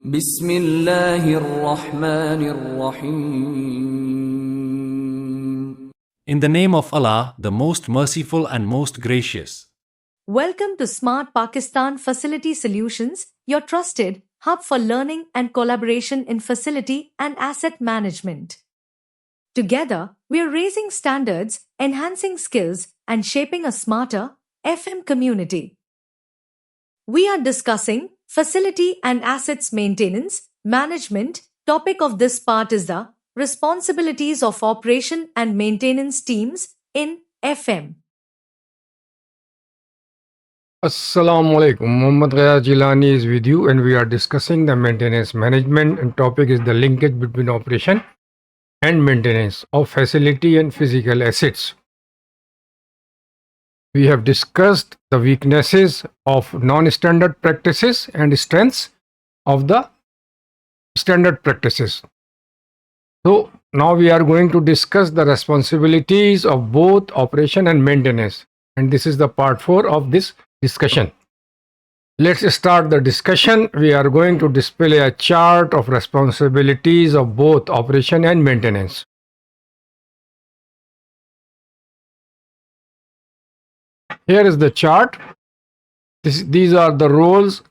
Bismillahir-Rahmanir-Rahim. In the name of Allah, the most merciful and most gracious. Welcome to Smart Pakistan Facility Solutions, your trusted hub for learning and collaboration in facility and asset management. Together, we are raising standards, enhancing skills, and shaping a smarter FM community. We are discussing facility and assets maintenance management. Topic of this part is the responsibilities of operation and maintenance teams in FM. Assalamu alaikum. Muhammad Ghaya Jilani is with you, and we are discussing the maintenance management, and topic is the linkage between operation and maintenance of facility and physical assets. We have discussed the weaknesses of non-standard practices and strengths of the standard practices. So now we are going to discuss the responsibilities of both operation and maintenance, and this is the part 4 of this discussion. Let's start the discussion. We are going to display a chart of responsibilities of both operation and maintenance. Here is the chart. These are the roles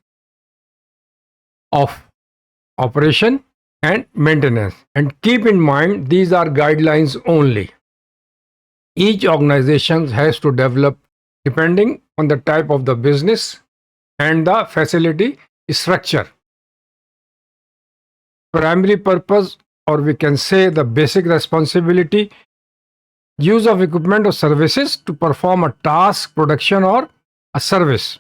of operation and maintenance. And keep in mind, these are guidelines only. Each organization has to develop depending on the type of the business and the facility structure. Primary purpose, or we can say the basic responsibility, use of equipment or services to perform a task, production, or a service.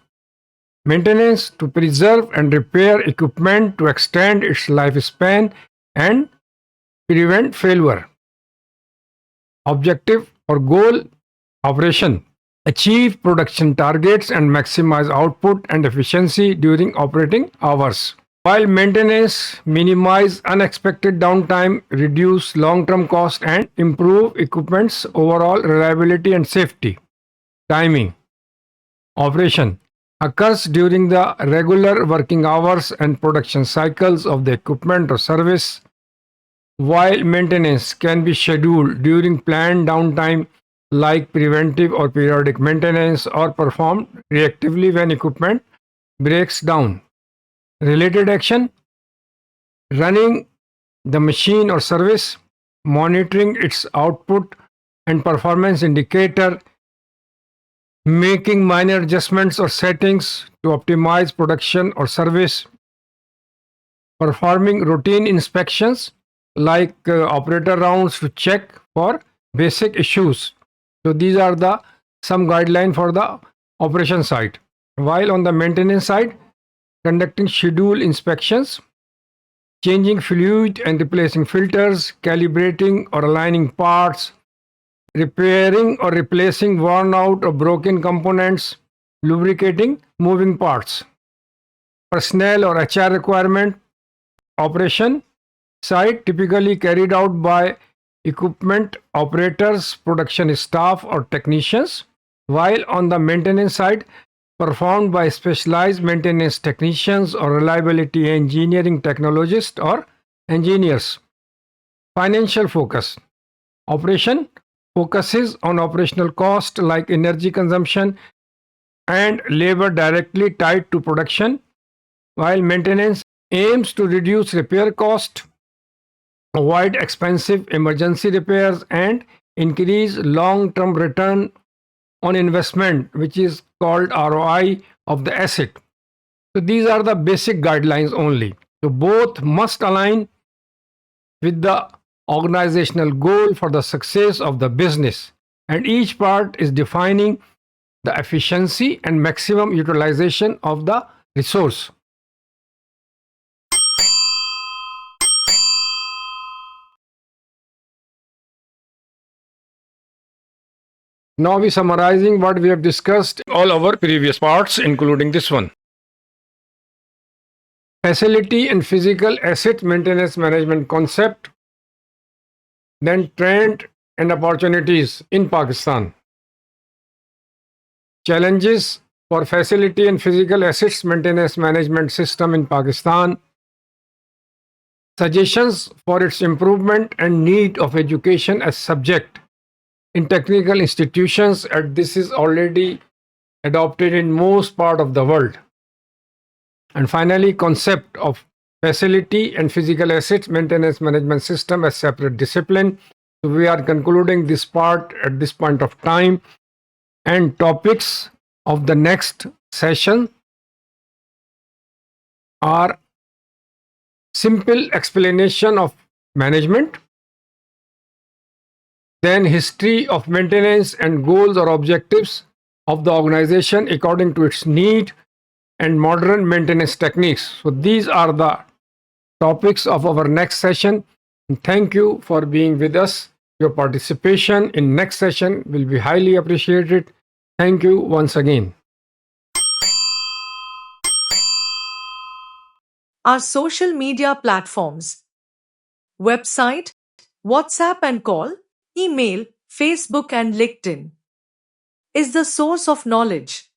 Maintenance, to preserve and repair equipment to extend its lifespan and prevent failure. Objective or goal, operation, achieve production targets and maximize output and efficiency during operating hours. While maintenance, minimize unexpected downtime, reduce long-term cost, and improve equipment's overall reliability and safety. Timing. Operation occurs during the regular working hours and production cycles of the equipment or service, while maintenance can be scheduled during planned downtime like preventive or periodic maintenance, or performed reactively when equipment breaks down. Related action: running the machine or service, monitoring its output and performance indicator, making minor adjustments or settings to optimize production or service, performing routine inspections like operator rounds to check for basic issues. So these are the some guidelines for the operation side. While on the maintenance side, conducting scheduled inspections, changing fluid and replacing filters, calibrating or aligning parts, repairing or replacing worn out or broken components, lubricating moving parts. Personnel or HR requirement, operation side typically carried out by equipment operators, production staff, or technicians, while on the maintenance side, performed by specialized maintenance technicians or reliability engineering technologists or engineers. Financial focus. Operation focuses on operational cost like energy consumption and labor directly tied to production, while maintenance aims to reduce repair cost, avoid expensive emergency repairs, and increase long-term return on investment, which is called ROI of the asset. So these are the basic guidelines only. So both must align with the organizational goal for the success of the business, and each part is defining the efficiency and maximum utilization of the resource. Now we summarizing what we have discussed all our previous parts, including this one. Facility and physical asset maintenance management concept, then trend and opportunities in Pakistan. Challenges for facility and physical assets maintenance management system in Pakistan. suggestions for its improvement and need of education as subject in technical institutions, and this is already adopted in most part of the world. And finally, concept of facility and physical assets maintenance management system as separate discipline. So we are concluding this part at this point of time, and topics of the next session are simple explanation of management, then history of maintenance and goals or objectives of the organization according to its need, and modern maintenance techniques. So these are the topics of our next session. And thank you for being with us. Your participation in next session will be highly appreciated. Thank you once again. Our social media platforms: website, WhatsApp and call, email, Facebook and LinkedIn is the source of knowledge.